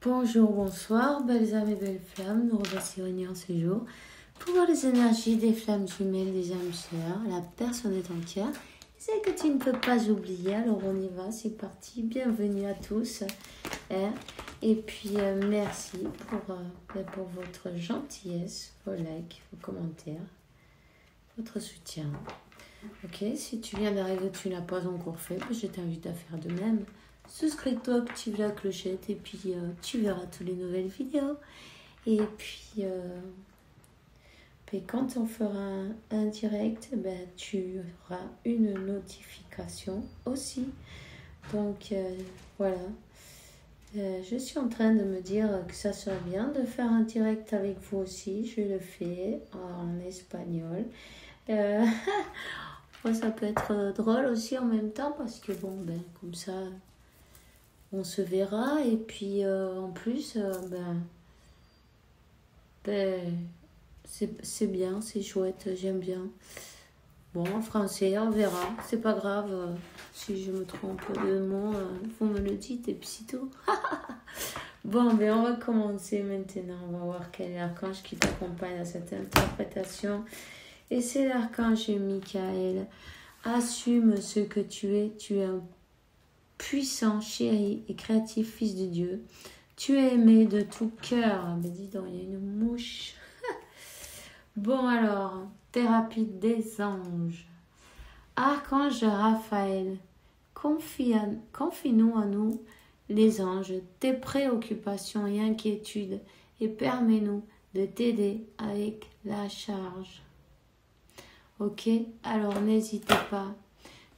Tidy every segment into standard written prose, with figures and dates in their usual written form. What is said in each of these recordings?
Bonjour, bonsoir, belles âmes et belles flammes, nous revoici réunis en ce jour pour voir les énergies des flammes jumelles, des âmes sœurs, la personne est entière, celle que tu ne peux pas oublier, alors on y va, c'est parti, bienvenue à tous, et puis merci pour votre gentillesse, vos likes, vos commentaires, votre soutien. Ok, si tu viens d'arriver, tu n'as pas encore fait, je t'invite à faire de même. Souscris-toi, active la clochette et puis tu verras toutes les nouvelles vidéos. Et puis quand on fera un direct, tu auras une notification aussi. Donc voilà. Je suis en train de me dire que ça serait bien de faire un direct avec vous aussi. Je le fais en espagnol. Ça peut être drôle aussi en même temps parce que comme ça... on se verra et puis en plus, c'est bien, c'est chouette, j'aime bien. Bon, en français, on verra, c'est pas grave. Si je me trompe de mots, vous me le dites et puis c'est tout. Bon, on va commencer maintenant. On va voir quel est l'archange qui t'accompagne à cette interprétation. Et c'est l'archange Michael. Assume ce que tu es un puissant, chéri et créatif fils de Dieu. Tu es aimé de tout cœur. Mais dis donc, il y a une mouche. Bon alors, thérapie des anges. Archange Raphaël, confie-nous à nous, les anges, tes préoccupations et inquiétudes et permets-nous de t'aider avec la charge. Ok, alors n'hésitez pas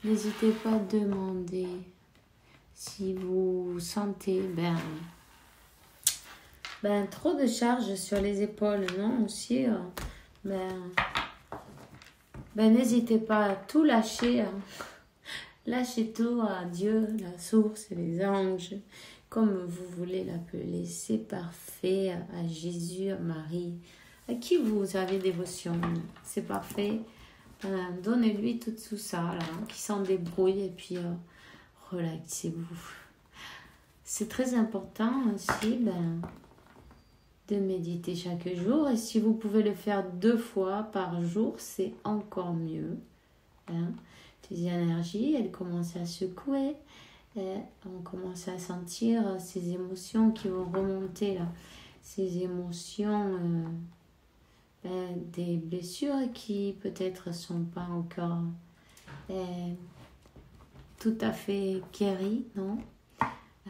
à demander. Si vous sentez trop de charge sur les épaules, non, aussi, n'hésitez pas à tout lâcher. Lâchez tout à Dieu, la source, les anges, comme vous voulez l'appeler. C'est parfait. À Jésus, à Marie, à qui vous avez dévotion. C'est parfait. Donnez-lui tout ça, là, qui s'en débrouille et puis... relaxez-vous. C'est très important aussi de méditer chaque jour. Et si vous pouvez le faire 2 fois par jour, c'est encore mieux. Les énergies, elles commencent à secouer. On commence à sentir ces émotions qui vont remonter là. Ces émotions des blessures qui peut-être sont pas encore... tout à fait guéri, non?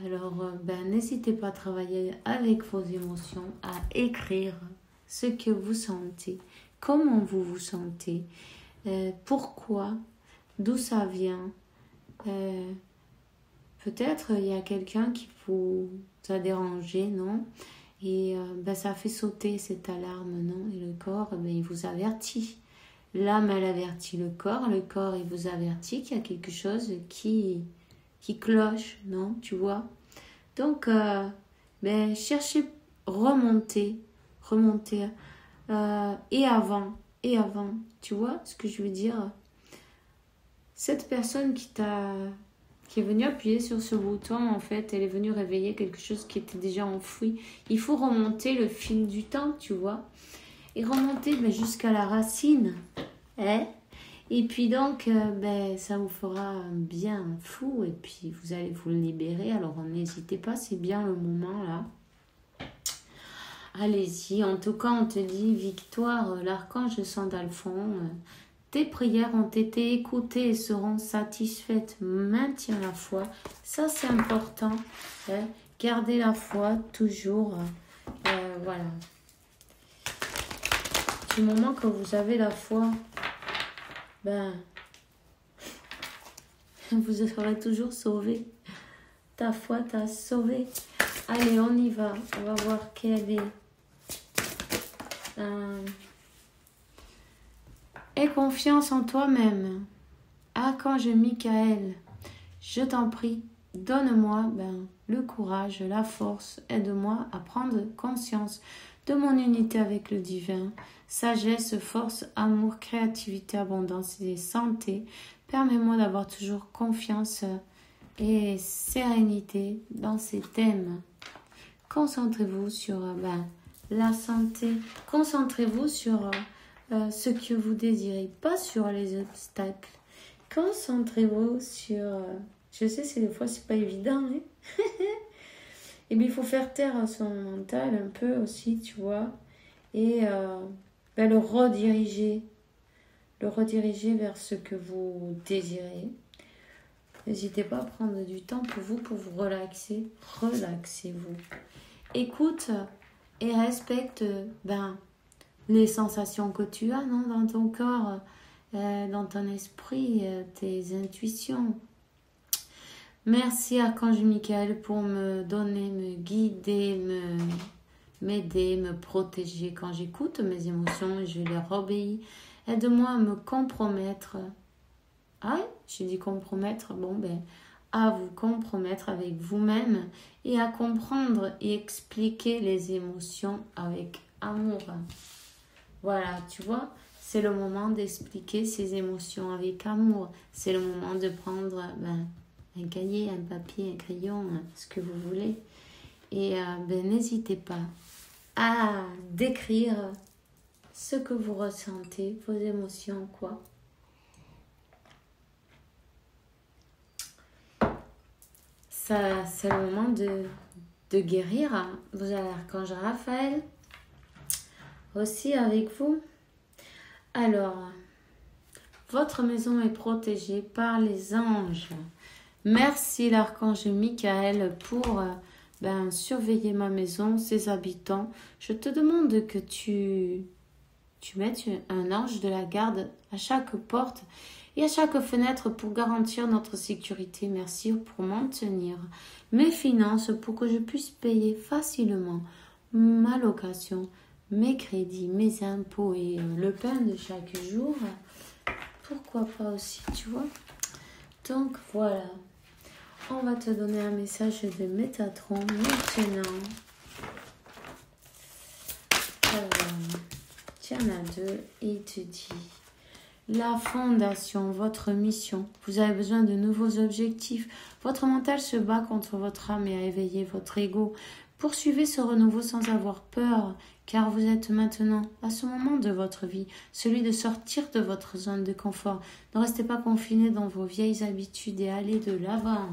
Alors, n'hésitez pas à travailler avec vos émotions, à écrire ce que vous sentez, comment vous vous sentez, pourquoi, d'où ça vient. Peut-être il y a quelqu'un qui vous a dérangé, non? Et ça fait sauter cette alarme, non? Et le corps, il vous avertit. L'âme, elle avertit le corps il vous avertit qu'il y a quelque chose qui cloche, non, tu vois. Donc, cherchez, remonter, et avant, tu vois ce que je veux dire. Cette personne qui est venue appuyer sur ce bouton, en fait, elle est venue réveiller quelque chose qui était déjà enfoui. Il faut remonter le fil du temps, tu vois. Et remonter jusqu'à la racine. Et puis donc, ça vous fera un bien fou. Et puis, vous allez vous libérer. Alors, n'hésitez pas, c'est bien le moment, là. Allez-y. En tout cas, on te dit, Victoire, l'archange Sandalphon, tes prières ont été écoutées et seront satisfaites. Maintiens la foi. Ça, c'est important. Gardez la foi, toujours. Voilà. Du moment que vous avez la foi, vous serez toujours sauvé. Ta foi t'a sauvé. Allez, on y va. On va voir quelle est. Aie confiance en toi-même. Archange Michael, je t'en prie, donne-moi le courage, la force. Aide-moi à prendre conscience de mon unité avec le divin. Sagesse, force, amour, créativité, abondance et santé. Permets-moi d'avoir toujours confiance et sérénité dans ces thèmes. Concentrez-vous sur la santé. Concentrez-vous sur ce que vous désirez, pas sur les obstacles. Concentrez-vous sur... je sais, des fois, c'est pas évident. Hein. Et bien, il faut faire taire son mental un peu aussi, tu vois. Et le rediriger. Le rediriger vers ce que vous désirez. N'hésitez pas à prendre du temps pour vous relaxer. Relaxez-vous. Écoute et respecte les sensations que tu as dans ton corps, dans ton esprit, tes intuitions. Merci Archange Michael pour me donner, me guider, m'aider, me protéger. Quand j'écoute mes émotions, je leur obéis. Aide-moi à me compromettre. Ah, j'ai dit compromettre. À vous compromettre avec vous-même et à comprendre et expliquer les émotions avec amour. Voilà, tu vois, c'est le moment d'expliquer ces émotions avec amour. C'est le moment de prendre un cahier, un papier, un crayon, ce que vous voulez. Et n'hésitez pas à décrire ce que vous ressentez, vos émotions, quoi. Ça, c'est le moment de guérir. Vous avez l'archange Raphaël aussi avec vous. Alors, votre maison est protégée par les anges. Merci l'archange Michael pour surveiller ma maison, ses habitants. Je te demande que tu mettes un ange de la garde à chaque porte et à chaque fenêtre pour garantir notre sécurité. Merci pour maintenir mes finances pour que je puisse payer facilement ma location, mes crédits, mes impôts et le pain de chaque jour. Pourquoi pas aussi, tu vois. Donc voilà. On va te donner un message de Métatron maintenant. Alors, tu en as deux et il te dit... La fondation, votre mission. Vous avez besoin de nouveaux objectifs. Votre mental se bat contre votre âme et a éveillé votre ego. Poursuivez ce renouveau sans avoir peur, car vous êtes maintenant à ce moment de votre vie, celui de sortir de votre zone de confort. Ne restez pas confiné dans vos vieilles habitudes et allez de l'avant.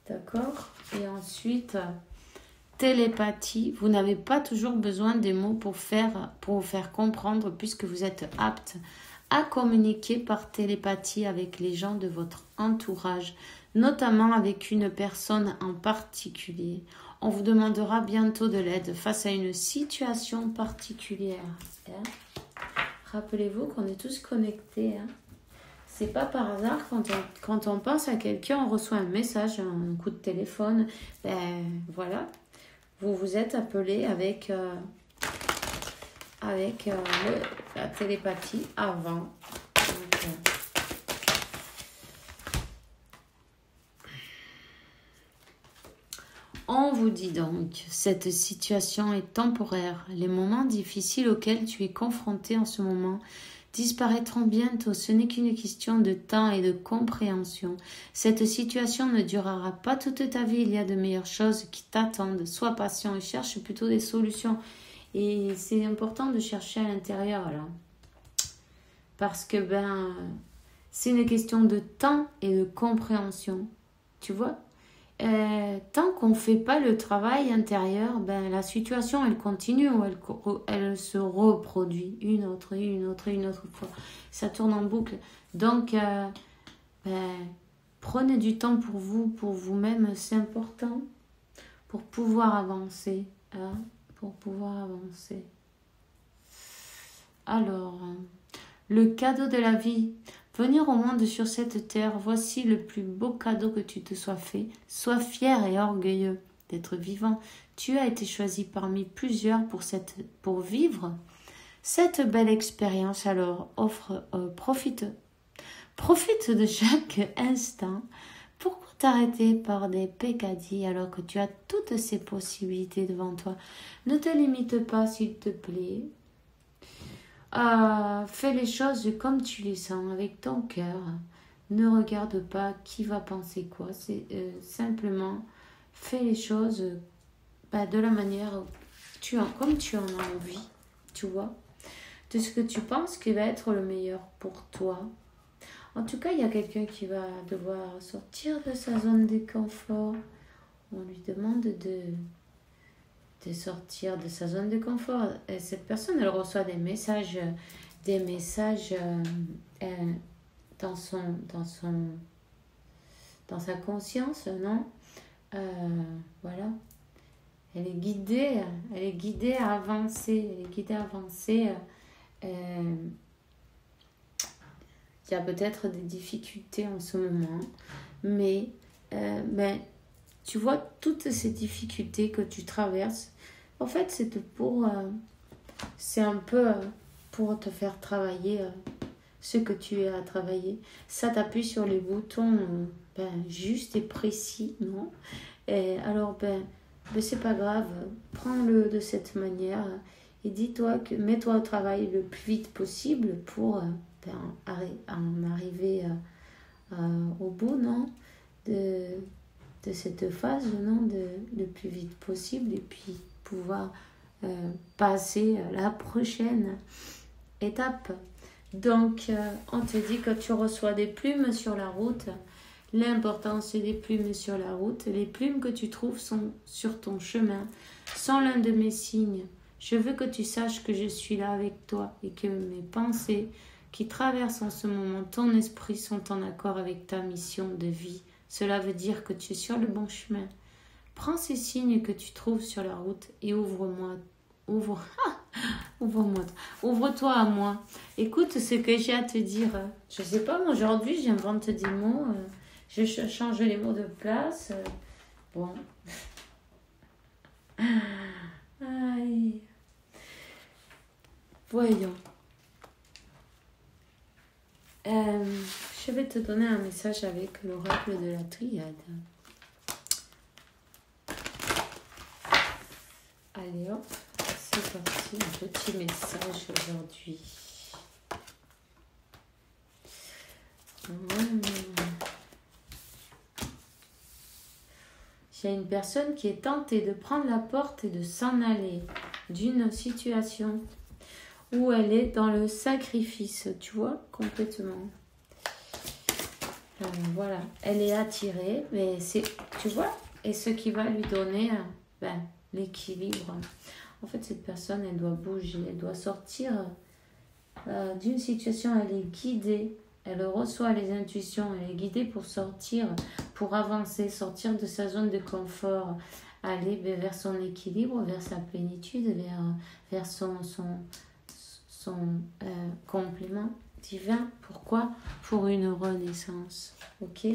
D'accord? Et ensuite... télépathie, vous n'avez pas toujours besoin des mots pour vous faire comprendre puisque vous êtes apte à communiquer par télépathie avec les gens de votre entourage, notamment avec une personne en particulier. On vous demandera bientôt de l'aide face à une situation particulière. Rappelez-vous qu'on est tous connectés. C'est pas par hasard quand on pense à quelqu'un, on reçoit un message, un coup de téléphone. Voilà. Vous vous êtes appelé avec la télépathie avant. Donc, on vous dit donc, cette situation est temporaire. Les moments difficiles auxquels tu es confronté en ce moment disparaîtront bientôt. Ce n'est qu'une question de temps et de compréhension. Cette situation ne durera pas toute ta vie. Il y a de meilleures choses qui t'attendent. Sois patient et cherche plutôt des solutions. Et c'est important de chercher à l'intérieur là. Parce que c'est une question de temps et de compréhension. Tu vois? Tant qu'on ne fait pas le travail intérieur, la situation elle continue ou elle se reproduit une autre fois. Ça tourne en boucle. Donc, prenez du temps pour vous-même, c'est important pour pouvoir avancer. Pour pouvoir avancer. Alors, le cadeau de la vie. Venir au monde sur cette terre, voici le plus beau cadeau que tu te sois fait. Sois fier et orgueilleux d'être vivant. Tu as été choisi parmi plusieurs pour vivre cette belle expérience. Alors, profite de chaque instant. Pourquoi t'arrêter par des peccadilles alors que tu as toutes ces possibilités devant toi? Ne te limite pas, s'il te plaît. Fais les choses comme tu les sens, avec ton cœur. Ne regarde pas qui va penser quoi. C'est simplement fais les choses de la manière comme tu en as envie, tu vois, de ce que tu penses qui va être le meilleur pour toi. En tout cas, il y a quelqu'un qui va devoir sortir de sa zone de confort. On lui demande de sortir de sa zone de confort. Et cette personne, elle reçoit des messages dans sa conscience, non? Voilà. Elle est guidée à avancer. Elle est guidée à avancer. Il y a peut-être des difficultés en ce moment, mais tu vois, toutes ces difficultés que tu traverses, en fait, c'est un peu pour te faire travailler ce que tu as à travailler. Ça t'appuie sur les boutons juste et précis, non? Et alors, c'est pas grave, prends-le de cette manière et mets-toi au travail le plus vite possible pour en arriver au bout, non? De cette phase, non, le plus vite possible, et puis pouvoir passer à la prochaine étape. Donc, on te dit que tu reçois des plumes sur la route. L'important, c'est des plumes sur la route. Les plumes que tu trouves sont sur ton chemin, sont l'un de mes signes. Je veux que tu saches que je suis là avec toi et que mes pensées qui traversent en ce moment ton esprit sont en accord avec ta mission de vie. Cela veut dire que tu es sur le bon chemin. Prends ces signes que tu trouves sur la route et ouvre-toi à moi. Écoute ce que j'ai à te dire. Je sais pas, aujourd'hui, j'invente des mots. Je change les mots de place. Bon. Aïe. Voyons. Je vais te donner un message avec l'oracle de la triade. Allez hop, c'est parti, un petit message aujourd'hui. Il y a une personne qui est tentée de prendre la porte et de s'en aller d'une situation où elle est dans le sacrifice, tu vois, complètement. Voilà, elle est attirée, mais tu vois, et ce qui va lui donner l'équilibre. En fait, cette personne, elle doit bouger, elle doit sortir d'une situation, elle est guidée, elle reçoit les intuitions, elle est guidée pour sortir, pour avancer, sortir de sa zone de confort, aller vers son équilibre, vers sa plénitude, vers son complément divin. Pourquoi? Pour une renaissance. Ok?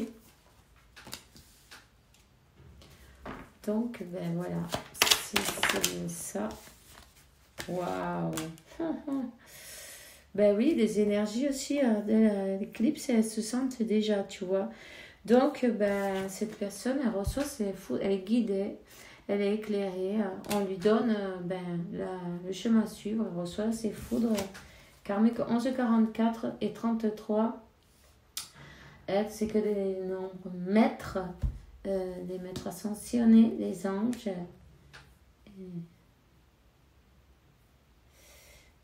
Donc, voilà. C'est ça. Waouh! Oui, les énergies aussi de l'éclipse, elles se sentent déjà, tu vois. Donc, cette personne, elle reçoit elle est guidée, elle est éclairée. On lui donne le chemin à suivre. Elle reçoit ses foudres karmiques 11, 44 et 33. C'est que des nombres maîtres, des maîtres ascensionnés, des anges.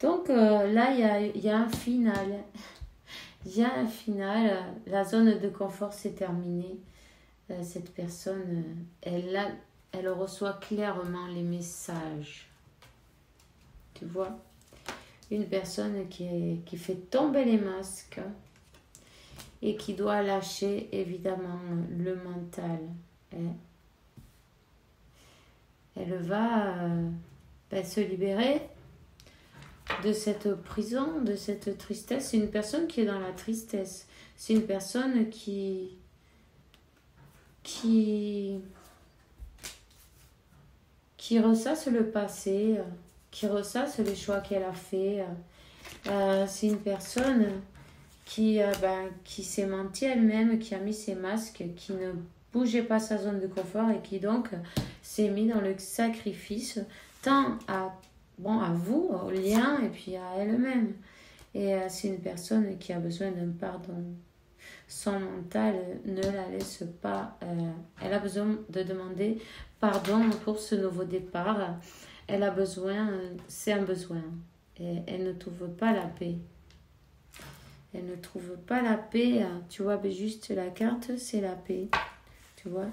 Donc là, il y a un final. Il y a un final. La zone de confort s'est terminée. Cette personne, elle reçoit clairement les messages. Tu vois? Une personne qui fait tomber les masques et qui doit lâcher évidemment le mental. Elle va se libérer de cette prison, de cette tristesse. C'est une personne qui est dans la tristesse. C'est une personne qui ressasse le passé, qui ressasse les choix qu'elle a fait. C'est une personne qui s'est menti elle-même, qui a mis ses masques, qui ne bougeait pas sa zone de confort et qui donc s'est mis dans le sacrifice tant à vous, au lien, et puis à elle-même. Et c'est une personne qui a besoin d'un pardon. son mental ne la laisse pas. Elle a besoin de demander pardon pour ce nouveau départ. Elle a besoin, c'est un besoin. Et elle ne trouve pas la paix. Elle ne trouve pas la paix. Tu vois, mais juste la carte, c'est la paix. Tu vois,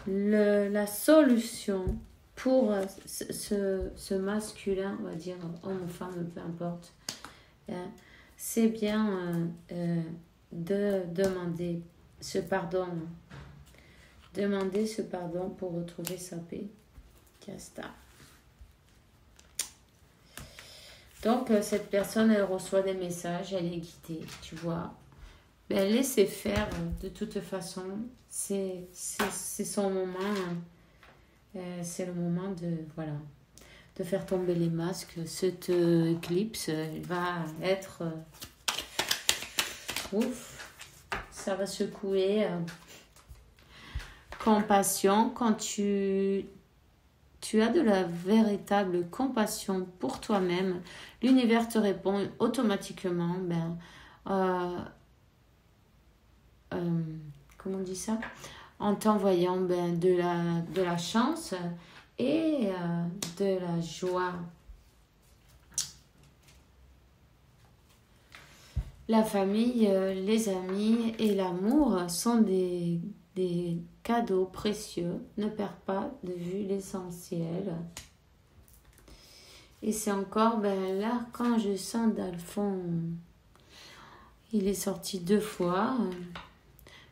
la solution pour ce masculin, on va dire homme ou femme, peu importe, c'est bien de demander ce pardon. Demander ce pardon pour retrouver sa paix. Casta. Donc, cette personne, elle reçoit des messages, elle est guidée, tu vois. Ben, laissez faire, de toute façon. C'est son moment. C'est le moment de faire tomber les masques. Cette éclipse va être... ouf, ça va secouer. Compassion, quand tu as de la véritable compassion pour toi-même, l'univers te répond automatiquement, comment on dit ça? En t'envoyant de la chance et de la joie. La famille, les amis et l'amour sont des cadeaux précieux. Ne perds pas de vue l'essentiel. Et c'est encore l'archange Saint-Alphon. Il est sorti 2 fois.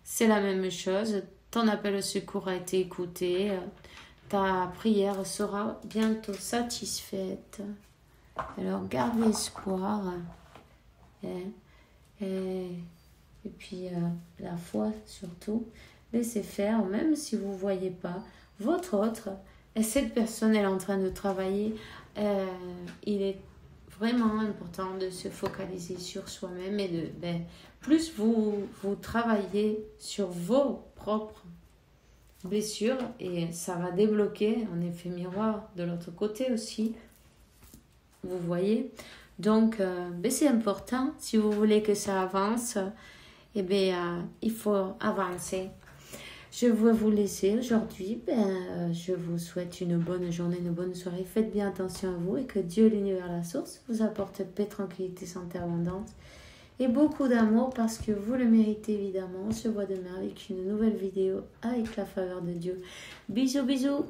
C'est la même chose. Ton appel au secours a été écouté. Ta prière sera bientôt satisfaite. Alors garde l'espoir. Et puis la foi surtout. Laissez faire, même si vous ne voyez pas votre autre. Et cette personne, elle est en train de travailler. Il est vraiment important de se focaliser sur soi-même et plus vous travaillez sur vos propres blessures et ça va débloquer un effet miroir de l'autre côté aussi. Vous voyez? Donc, c'est important. Si vous voulez que ça avance, il faut avancer. Je vais vous laisser aujourd'hui. Je vous souhaite une bonne journée, une bonne soirée. Faites bien attention à vous et que Dieu, l'univers, la source, vous apporte paix, tranquillité, santé abondante et beaucoup d'amour parce que vous le méritez évidemment. On se voit demain avec une nouvelle vidéo avec la faveur de Dieu. Bisous, bisous.